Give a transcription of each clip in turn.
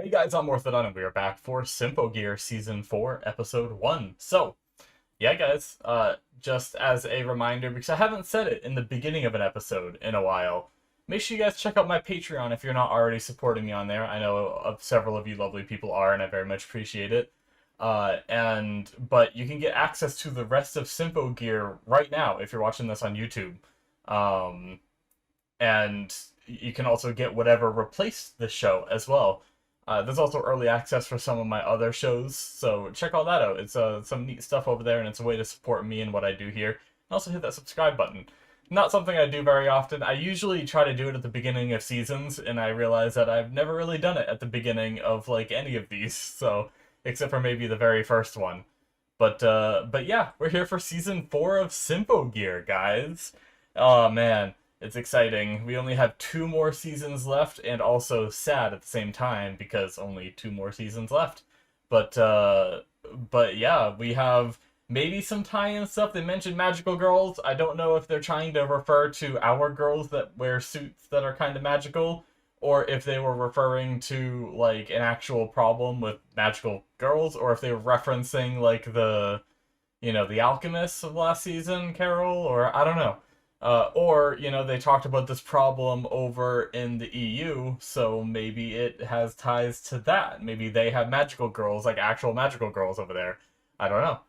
Hey guys, I'm Morthadon, and we are back for Symphogear Season 4, Episode 1. So, yeah guys, just as a reminder, because I haven't said it in the beginning of an episode in a while, make sure you guys check out my Patreon if you're not already supporting me on there. I know several of you lovely people are, and I very much appreciate it. But you can get access to the rest of Symphogear right now if you're watching this on YouTube. Um, and you can also get whatever replaced the show as well. There's also early access for some of my other shows, so check all that out. It's some neat stuff over there, and it's a way to support me and what I do here. And also hit that subscribe button. Not something I do very often. I usually try to do it at the beginning of seasons, and I realize that I've never really done it at the beginning of like any of these, so except for maybe the very first one. But yeah, we're here for season 4 of Symphogear, guys. Oh man. It's exciting. We only have 2 more seasons left, and also sad at the same time because only 2 more seasons left. But but yeah, we have maybe some tie-in stuff. They mentioned magical girls. I don't know if they're trying to refer to our girls that wear suits that are kind of magical, or if they were referring to like an actual problem with magical girls, or if they were referencing like the alchemists of last season, Carol, or I don't know. Or they talked about this problem over in the EU, so maybe it has ties to that. Maybe they have magical girls, like actual magical girls over there. I don't know.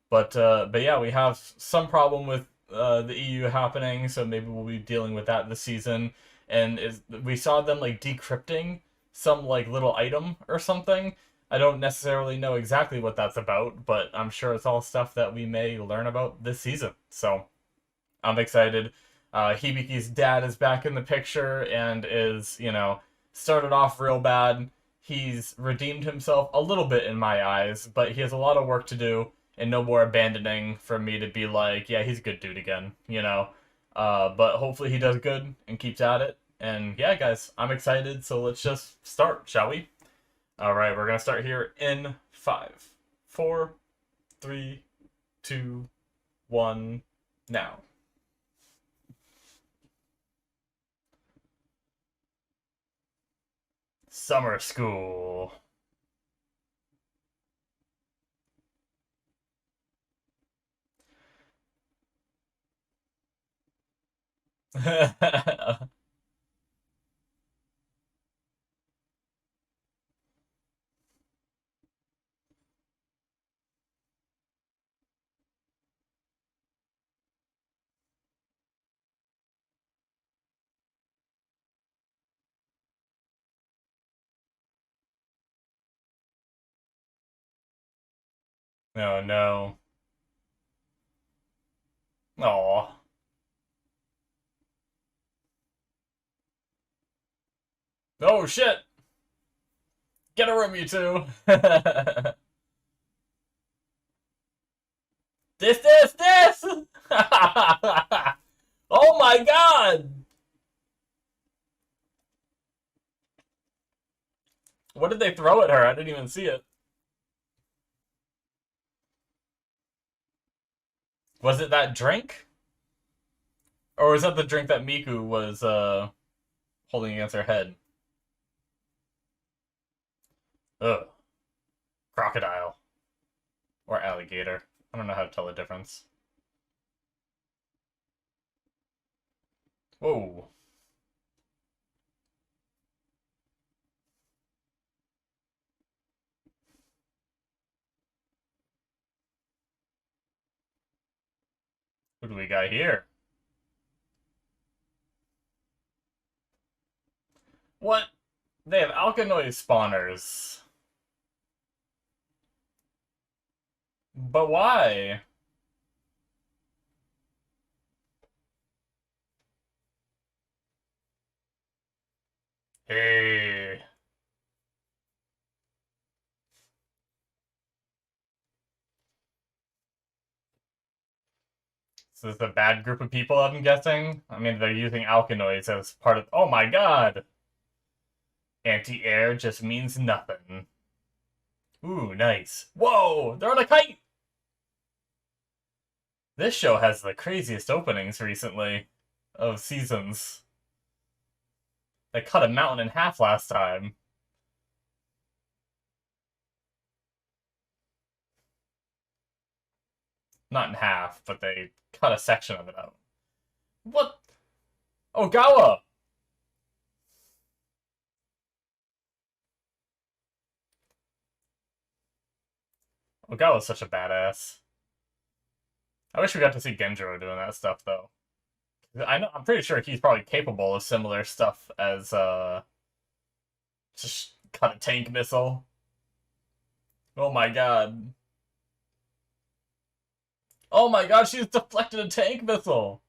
But yeah, we have some problem with the EU happening, so maybe we'll be dealing with that this season. And we saw them like decrypting some like little item or something. I don't necessarily know exactly what that's about, but I'm sure it's all stuff that we may learn about this season. So I'm excited. Hibiki's dad is back in the picture and is, started off real bad. He's redeemed himself a little bit in my eyes, but he has a lot of work to do and no more abandoning for me to be like, yeah, he's a good dude again. But hopefully he does good and keeps at it. And yeah, guys, I'm excited, so let's just start, shall we? Alright, we're gonna start here in 5, 4, 3, 2, 1, now. Summer school. Oh no. Aw. Oh shit! Get a room, you two! This! Oh my god! What did they throw at her? I didn't even see it. Was it that drink? Or was that the drink that Miku was holding against her head? Ugh. Crocodile. Or alligator. I don't know how to tell the difference. Whoa. Who do we got here? What? They have alkanoid spawners. But why? Hey. So this is a bad group of people, I'm guessing? I mean, they're using alkanoids as part of... Oh my god! Anti-air just means nothing. Ooh, nice. Whoa! They're on a kite! This show has the craziest openings recently of seasons. They cut a mountain in half last time. Not in half, but they cut a section of it out. What? Ogawa! Ogawa's such a badass. I wish we got to see Genjiro doing that stuff, though. I'm pretty sure he's probably capable of similar stuff as, just cut a tank missile. Oh my god. Oh my god, she's deflected a tank missile!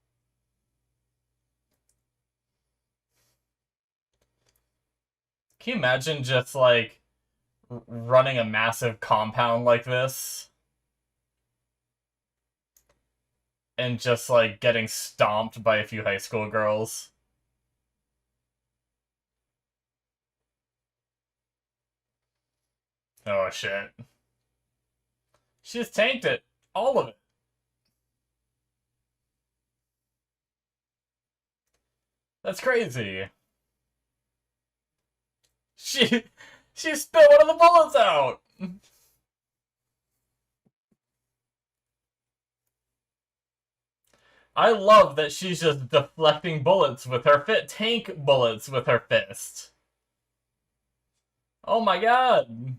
Can you imagine just, like, running a massive compound like this? And just, like, getting stomped by a few high school girls? Oh shit. She just tanked it. All of it. That's crazy. She she spit one of the bullets out. I love that she's just deflecting bullets with her fist, tank bullets with her fist. Oh my god.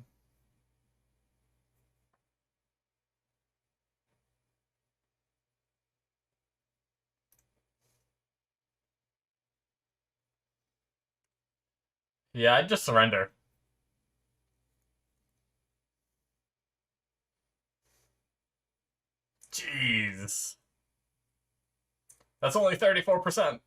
Yeah, I'd just surrender. Jeez. That's only 34%.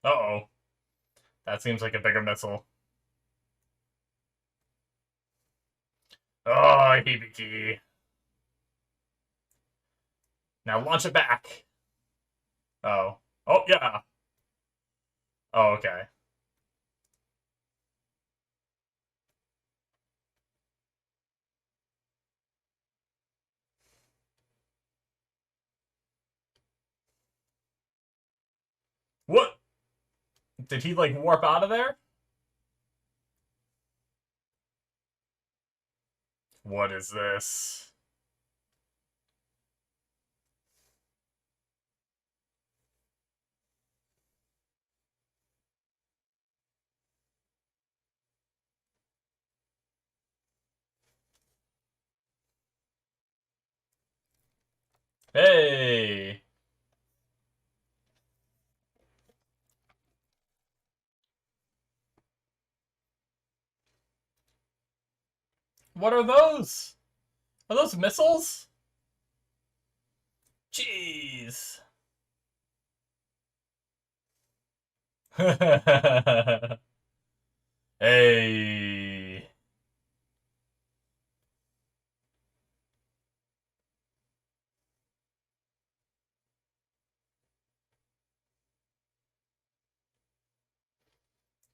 Uh-oh. That seems like a bigger missile. Oh, Hibiki. Now launch it back. Oh. Oh, yeah. Oh, okay. What? Did he, like, warp out of there? What is this? Hey! What are those? Are those missiles? Jeez. Hey.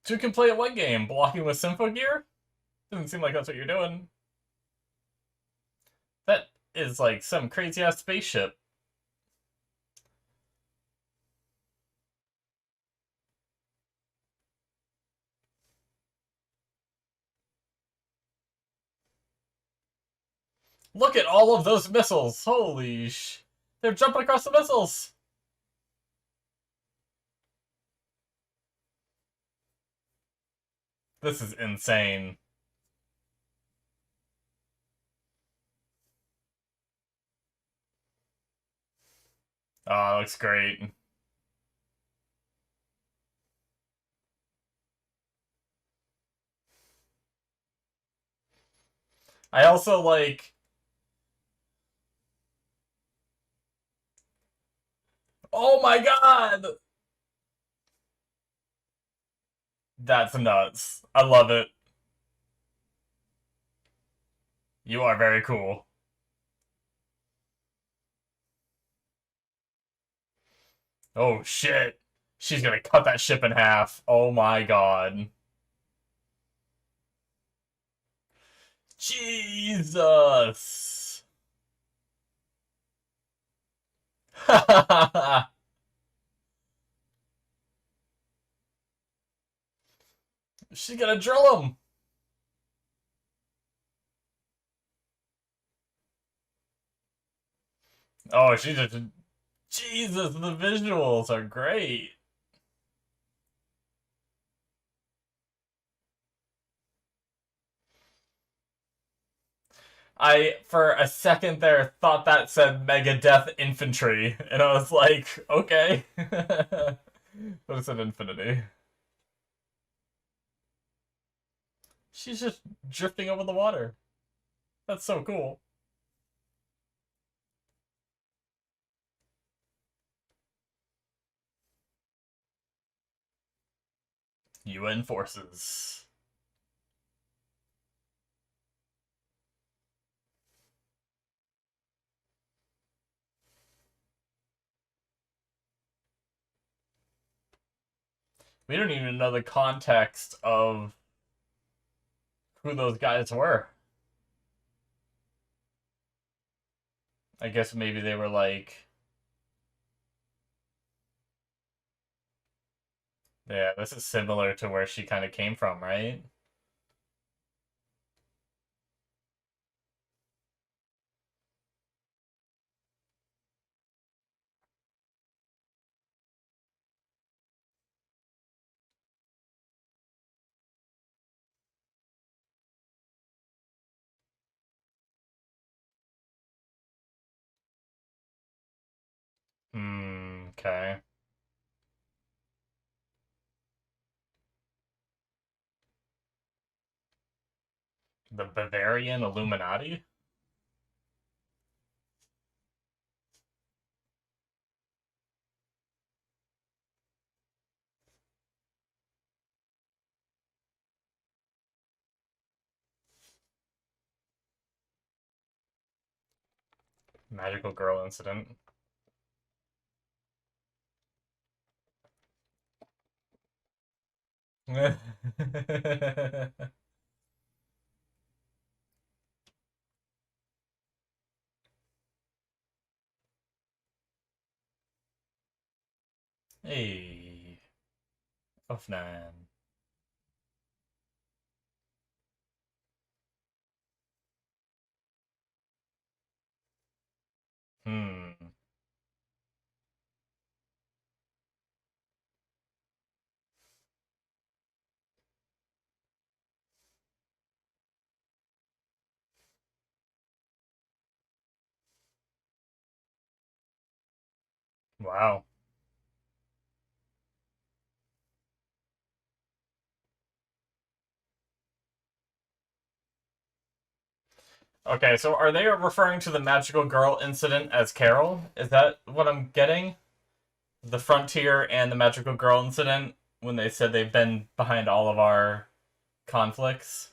Two can play at what game? Blocking with Symphogear? Doesn't seem like that's what you're doing. That is like some crazy ass spaceship. Look at all of those missiles. Holy sh. They're jumping across the missiles. This is insane. Oh, it looks great. I also like. Oh my god! That's nuts. I love it. You are very cool. Oh shit. She's gonna cut that ship in half. Oh my god. Jesus! She's gonna drill him! Oh, she just... Jesus, the visuals are great! I, for a second there, thought that said Megadeth Infantry, and I was like, okay. But it said Infinity. She's just drifting over the water. That's so cool. UN forces. We don't even know the context of who those guys were. I guess maybe they were like, yeah, this is similar to where she kind of came from, right? Hmm, okay. The Bavarian Illuminati? Magical Girl incident. Hey, Hoffman. Hmm. Wow. Okay, so are they referring to the Magical Girl incident as Carol? Is that what I'm getting? The Frontier and the Magical Girl incident when they said they've been behind all of our conflicts?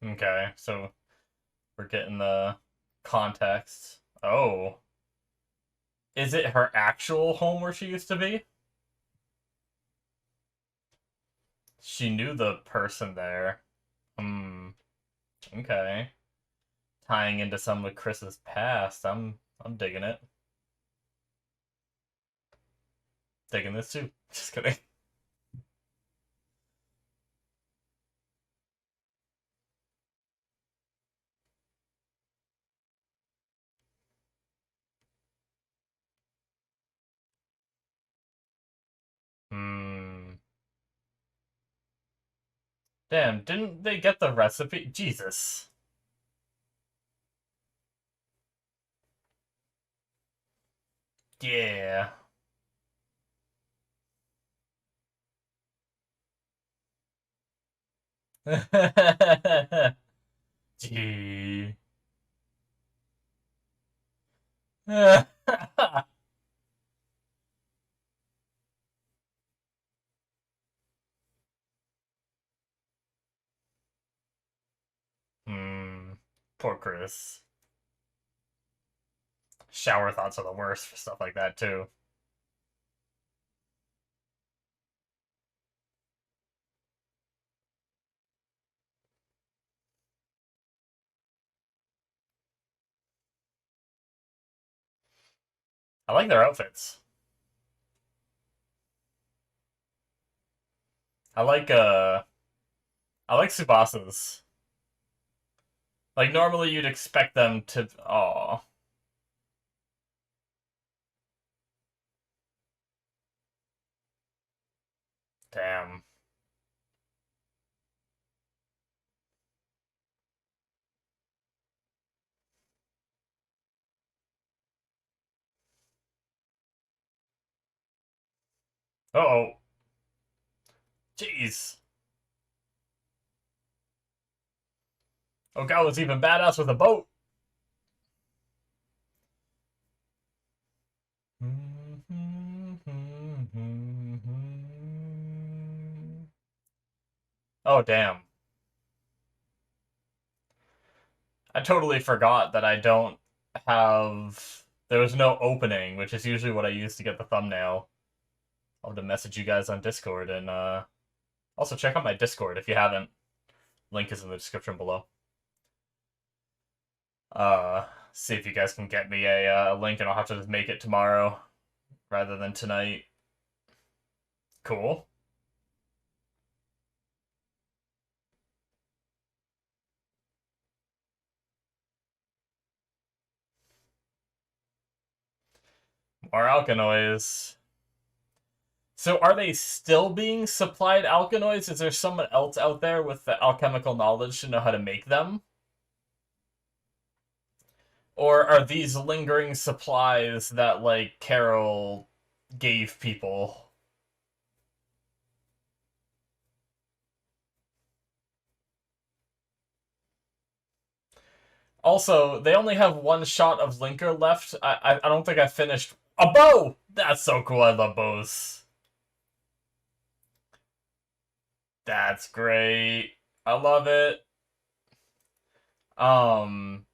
Okay, so we're getting the context. Oh. Is it her actual home where she used to be? She knew the person there. Hmm. Okay. Tying into some of Chris's past. I'm digging it. Digging this too. Just kidding. Hmm. Damn, didn't they get the recipe? Jesus. Yeah. Gee. Hmm. Poor Chris. Shower thoughts are the worst for stuff like that, too. I like their outfits. I like, I like Tsubasa's. Like, normally you'd expect them to... Aw. Damn. Uh-oh. Jeez. Okawa's even badass with a boat. Oh, damn. I totally forgot that I don't have... There was no opening, which is usually what I use to get the thumbnail. I'll have to message you guys on Discord, and also check out my Discord if you haven't. Link is in the description below. See if you guys can get me a link, and I'll have to just make it tomorrow rather than tonight. Cool. More alkanoids. So are they still being supplied alkanoids? Is there someone else out there with the alchemical knowledge to know how to make them? Or are these lingering supplies that, like, Carol gave people? Also, they only have one shot of Linker left. I don't think I finished... A bow! That's so cool, I love bows. That's great. I love it. Um...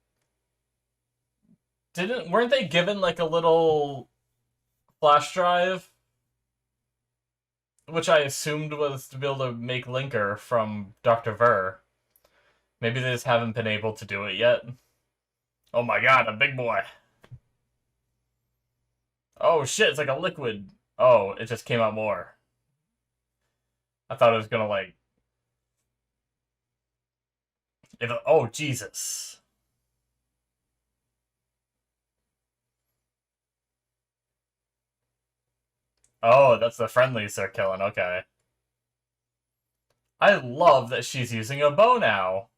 Weren't they given, like, a little flash drive? Which I assumed was to be able to make Linker from Dr. Ver. Maybe they just haven't been able to do it yet. Oh my god, a big boy. Oh shit, it's like a liquid. Oh, it just came out more. I thought it was gonna like... Oh, Jesus. Oh, that's the friendlies they're killing, okay. I love that she's using a bow now.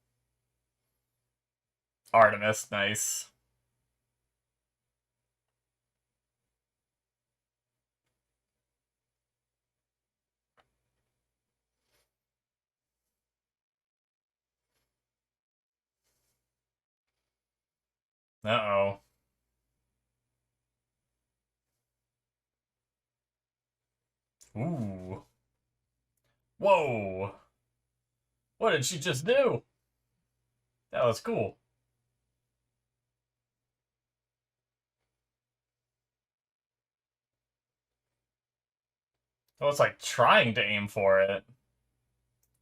Artemis, nice. Uh-oh. Ooh. Whoa. What did she just do? That was cool. Oh, it's like trying to aim for it.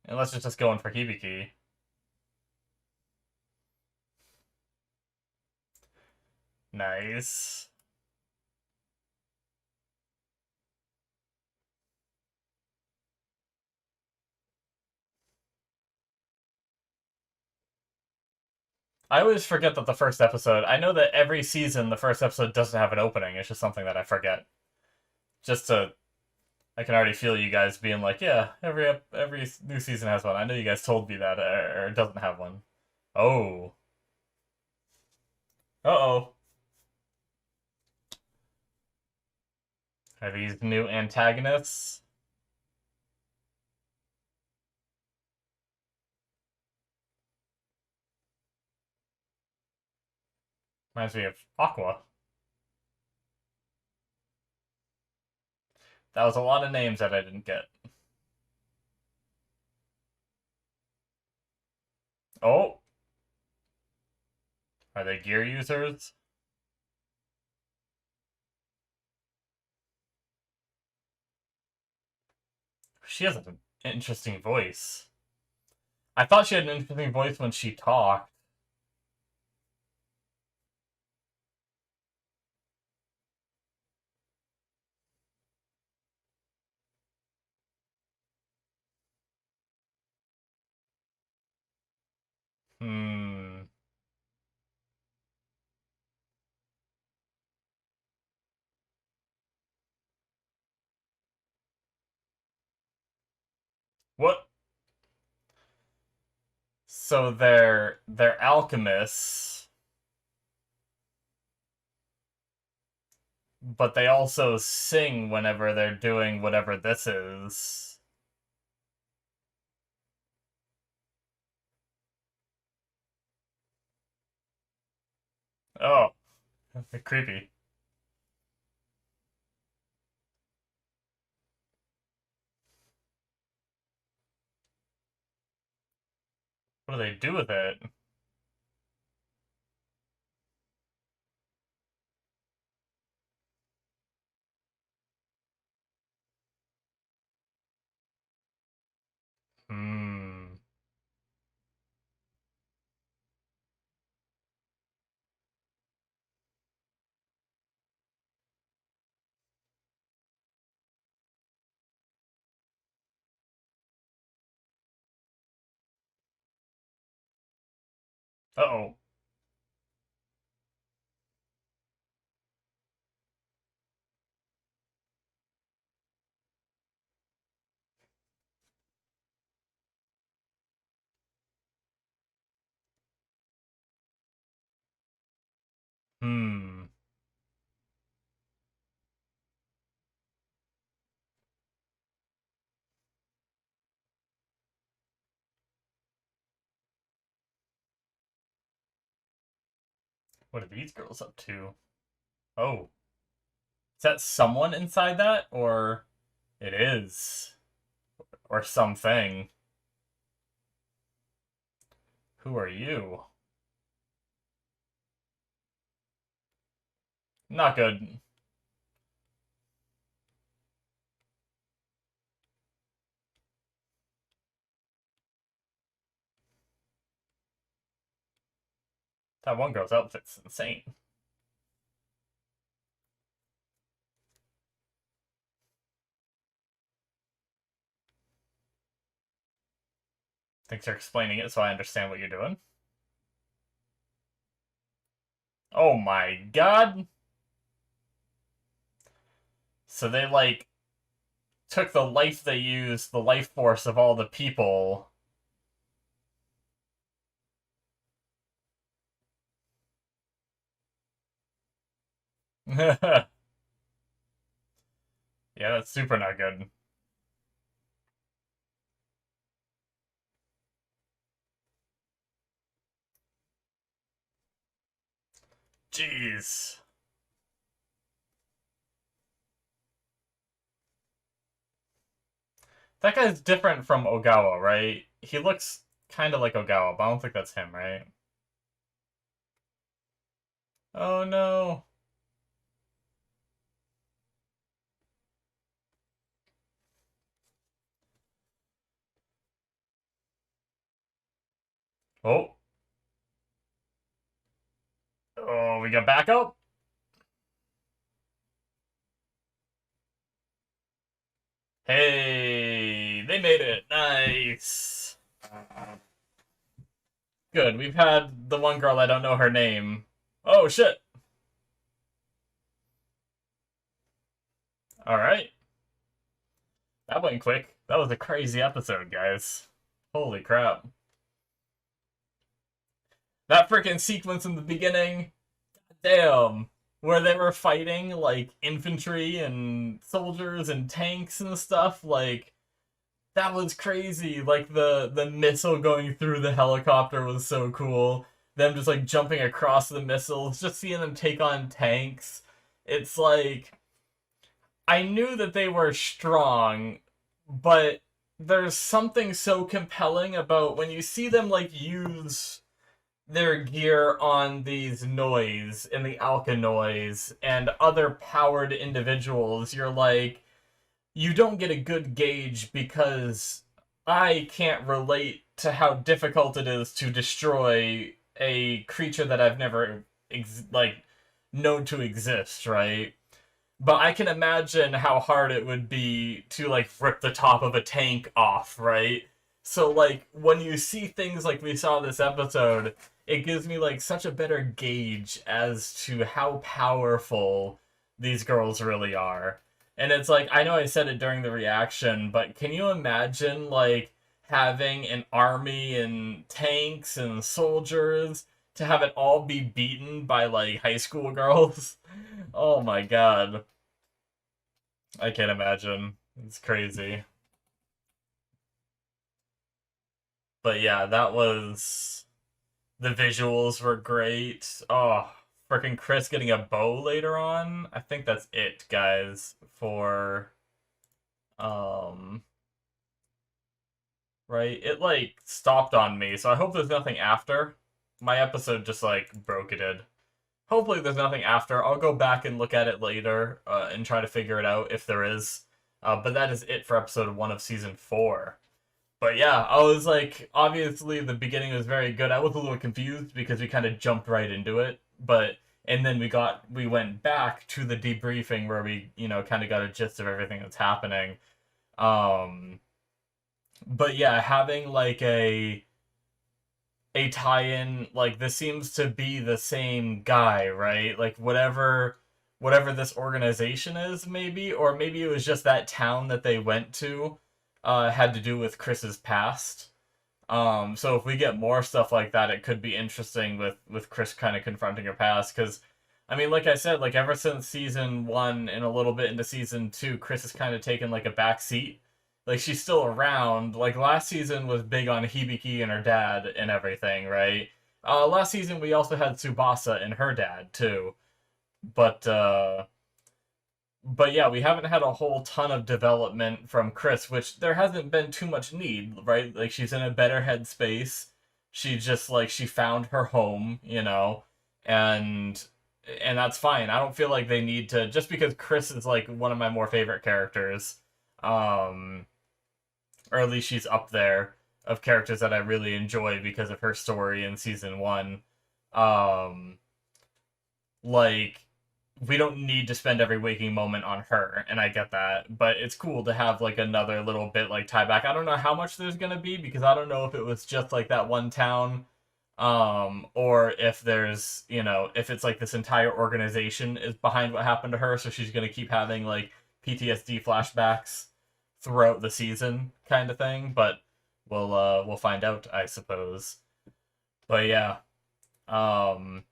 Unless it's just going for Hibiki. Nice. I always forget that the first episode... I know that every season, the first episode doesn't have an opening. It's just something that I forget. Just to... I can already feel you guys being like, yeah, every new season has one. I know you guys told me that, or it doesn't have one. Oh. Uh-oh. Are these new antagonists? Reminds me of Aqua. That was a lot of names that I didn't get. Oh. Are they gear users? She has an interesting voice. I thought she had an interesting voice when she talked. Hmm. What? So they're alchemists, but they also sing whenever they're doing whatever this is. Oh, creepy. What do they do with it? Hmm. Uh-oh. Hmm. What are these girls up to? Oh. Is that someone inside that? Or it is? Or something? Who are you? Not good. That one girl's outfit's insane. Thanks for explaining it so I understand what you're doing. Oh my god! So they, like, took the life they used, the life force of all the people. Yeah, that's super not good. Jeez. That guy's different from Ogawa, right? He looks kind of like Ogawa, but I don't think that's him, right? Oh no. Oh. Oh, we got backup? Hey, they made it. Nice. Good. We've had the one girl, I don't know her name. Oh, shit. Alright. That went quick. That was a crazy episode, guys. Holy crap. That freaking sequence in the beginning, damn, where they were fighting, like, infantry and soldiers and tanks and stuff, like, that was crazy. Like, the missile going through the helicopter was so cool. Them just, like, jumping across the missiles, just seeing them take on tanks. It's like, I knew that they were strong, but there's something so compelling about when you see them, like, use their gear on these noise and the Alkanoids and other powered individuals. You're like, you don't get a good gauge because I can't relate to how difficult it is to destroy a creature that I've never like known to exist, right? But I can imagine how hard it would be to like rip the top of a tank off, right? So like when you see things like we saw this episode, it gives me like such a better gauge as to how powerful these girls really are. And it's like I know I said it during the reaction, but can you imagine like having an army and tanks and soldiers to have it all be beaten by like high school girls? Oh my god. I can't imagine. It's crazy. But yeah, that was the visuals were great. Oh, freaking Chris getting a bow later on. I think that's it, guys, for um right? It like stopped on me, so I hope there's nothing after. My episode just like broke it. Hopefully there's nothing after. I'll go back and look at it later and try to figure it out if there is. But that is it for episode 1 of season 4. But yeah, I was like, obviously the beginning was very good. I was a little confused because we kind of jumped right into it, but and then we went back to the debriefing where we kind of got a gist of everything that's happening. Um, but yeah, having like a tie-in like this seems to be the same guy, right? Like whatever this organization is, maybe, or maybe it was just that town that they went to had to do with Chris's past. So if we get more stuff like that, it could be interesting with Chris kind of confronting her past. Because, I mean, like I said, like ever since season 1 and a little bit into season 2, Chris has kind of taken like a back seat. Like she's still around. Like last season was big on Hibiki and her dad and everything, right? Last season we also had Tsubasa and her dad too. But but yeah, we haven't had a whole ton of development from Chris, which there hasn't been too much need, right? Like she's in a better headspace. She just like she found her home, and that's fine. I don't feel like they need to just because Chris is like one of my more favorite characters, um, or at least she's up there of characters that I really enjoy because of her story in season 1. Um, like we don't need to spend every waking moment on her, and I get that, but it's cool to have like another little bit like tie back. I don't know how much there's gonna be because I don't know if it was just like that one town, or if there's if it's like this entire organization is behind what happened to her, so she's gonna keep having like PTSD flashbacks throughout the season kind of thing. But we'll find out, I suppose. But yeah, um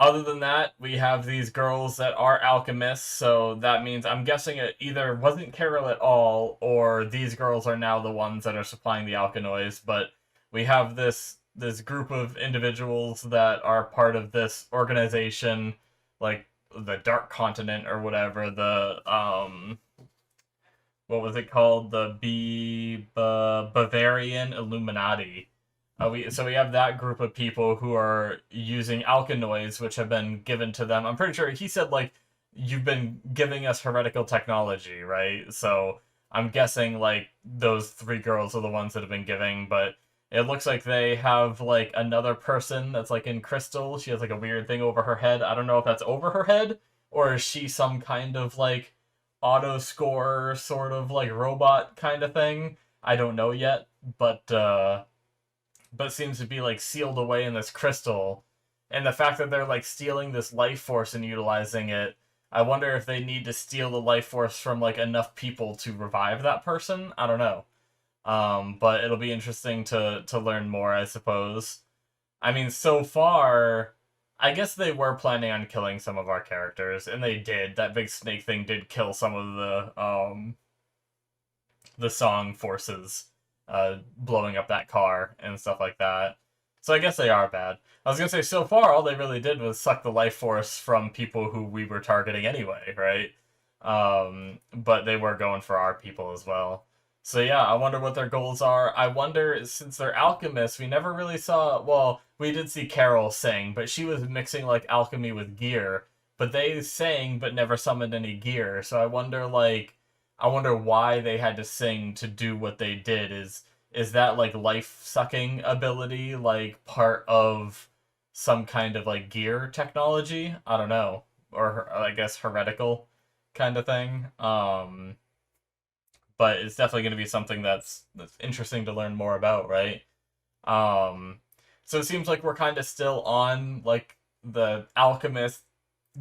other than that, we have these girls that are alchemists, so that means I'm guessing it either wasn't Carol at all, or these girls are now the ones that are supplying the alkanoids. But we have this group of individuals that are part of this organization, like the Dark Continent or whatever. The what was it called? The Bavarian Illuminati. We have that group of people who are using alkanoids, which have been given to them. I'm pretty sure he said like you've been giving us heretical technology, right? So I'm guessing like those 3 girls are the ones that have been giving, but it looks like they have like another person that's like in crystal. She has like a weird thing over her head. I don't know if that's over her head or is she some kind of like auto score sort of like robot kind of thing. I don't know yet, but seems to be like sealed away in this crystal. And the fact that they're like stealing this life force and utilizing it, I wonder if they need to steal the life force from like enough people to revive that person. I don't know. But it'll be interesting to learn more, I suppose. I mean, so far, I guess they were planning on killing some of our characters, and they did. That big snake thing did kill some of the song forces, blowing up that car and stuff like that. So I guess they are bad. I was gonna say, so far, all they really did was suck the life force from people who we were targeting anyway, right? But they were going for our people as well. So yeah, I wonder what their goals are. I wonder, since they're alchemists, we never really saw. Well, we did see Carol sing, but she was mixing like alchemy with gear. But they sang, but never summoned any gear. So I wonder, like, I wonder why they had to sing to do what they did. Is that like life sucking ability like part of some kind of like gear technology? I don't know, or I guess heretical kind of thing. But it's definitely going to be something that's interesting to learn more about, right? Um, so it seems like we're kind of still on like the alchemist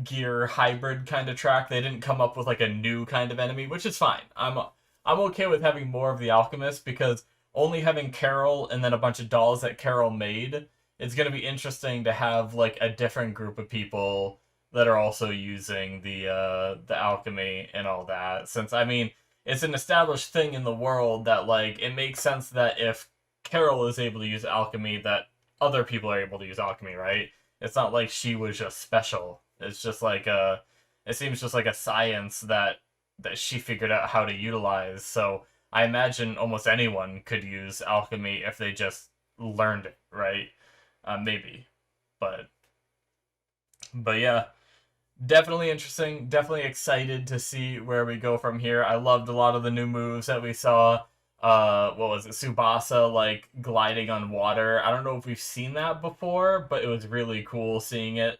gear hybrid kind of track. They didn't come up with like a new kind of enemy, which is fine. I'm okay with having more of the alchemist because only having Carol and then a bunch of dolls that Carol made, it's going to be interesting to have like a different group of people that are also using the alchemy and all that. Since I mean, it's an established thing in the world that like it makes sense that if Carol is able to use alchemy, that other people are able to use alchemy, right? It's not like she was just special. It's just like it seems just like a science that she figured out how to utilize. So I imagine almost anyone could use alchemy if they just learned it, right? Maybe, but yeah, definitely interesting. Definitely excited to see where we go from here. I loved a lot of the new moves that we saw. What was it? Tsubasa like gliding on water. I don't know if we've seen that before, but it was really cool seeing it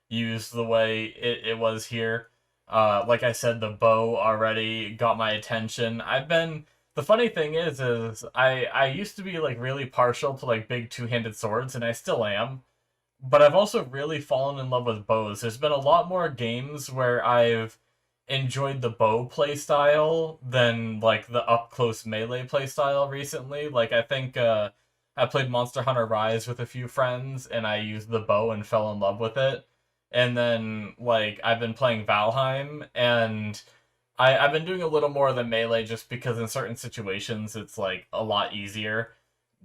used the way it was here. Like I said, the bow already got my attention. The funny thing is I used to be like really partial to like big two-handed swords, and I still am. But I've also really fallen in love with bows. There's been a lot more games where I've enjoyed the bow playstyle than like the up close melee playstyle recently. Like I think I played Monster Hunter Rise with a few friends and I used the bow and fell in love with it. And then like I've been playing Valheim and I've been doing a little more of the melee just because in certain situations it's like a lot easier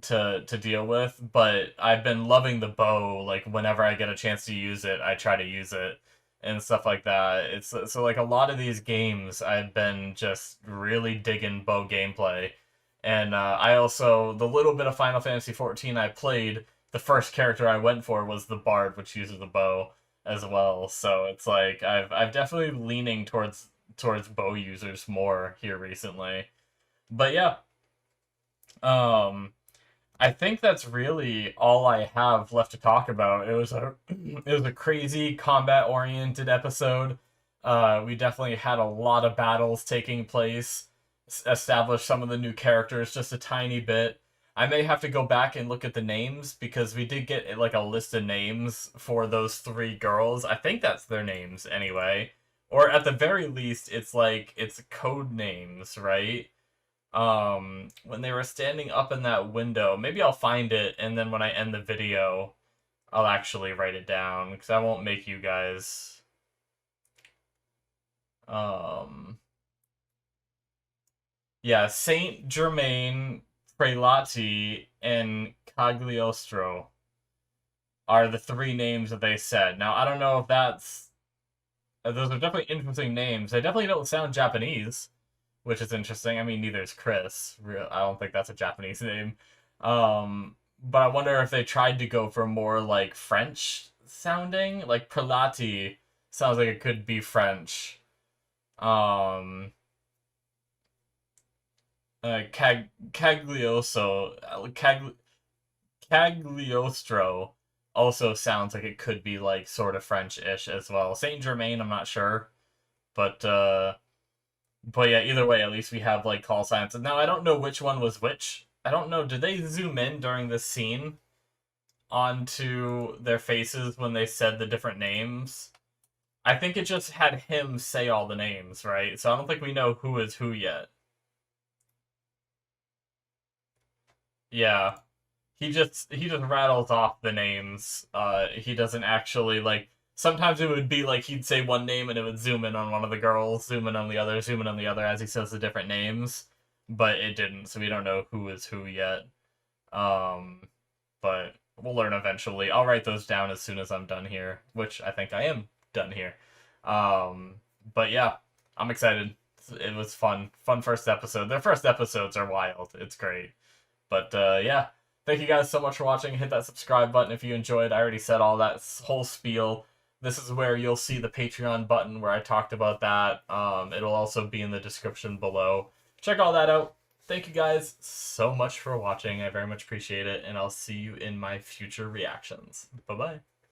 to deal with, but I've been loving the bow. Like whenever I get a chance to use it, I try to use it and stuff like that. It's so like a lot of these games I've been just really digging bow gameplay. And I also the little bit of Final Fantasy 14 I played, the first character I went for was the bard, which uses the bow as well. So it's like I've definitely leaning towards bow users more here recently. But yeah, um I think that's really all I have left to talk about. It was a crazy combat oriented episode. We definitely had a lot of battles taking place, established some of the new characters just a tiny bit. I may have to go back and look at the names because we did get like a list of names for those three girls. I think that's their names anyway. Or at the very least, it's code names, right? When they were standing up in that window. Maybe I'll find it, and then when I end the video, I'll actually write it down, because I won't make you guys... Yeah, Saint Germain, Prelati, and Cagliostro are the three names that they said. Now, I don't know if that's... Those are definitely interesting names. They definitely don't sound Japanese, which is interesting. I mean, neither is Chris. I don't think that's a Japanese name. But I wonder if they tried to go for more like French sounding. Like Prelati sounds like it could be French. Caglioso, Cagliostro also sounds like it could be like sort of French-ish as well. Saint Germain, I'm not sure, but yeah, either way, at least we have like call signs. And now I don't know which one was which. I don't know. Did they zoom in during this scene onto their faces when they said the different names? I think it just had him say all the names, right? So I don't think we know who is who yet. Yeah. He just rattles off the names. He doesn't actually like sometimes it would be like he'd say one name and it would zoom in on one of the girls, zoom in on the other, zoom in on the other as he says the different names. But it didn't, so we don't know who is who yet. Um but we'll learn eventually. I'll write those down as soon as I'm done here, which I think I am done here. Um but yeah, I'm excited. It was fun. Fun first episode. Their first episodes are wild. It's great. But yeah, thank you guys so much for watching. Hit that subscribe button if you enjoyed. I already said all that whole spiel. this is where you'll see the Patreon button where I talked about that. It'll also be in the description below. Check all that out. Thank you guys so much for watching. I very much appreciate it, and I'll see you in my future reactions. Bye-bye.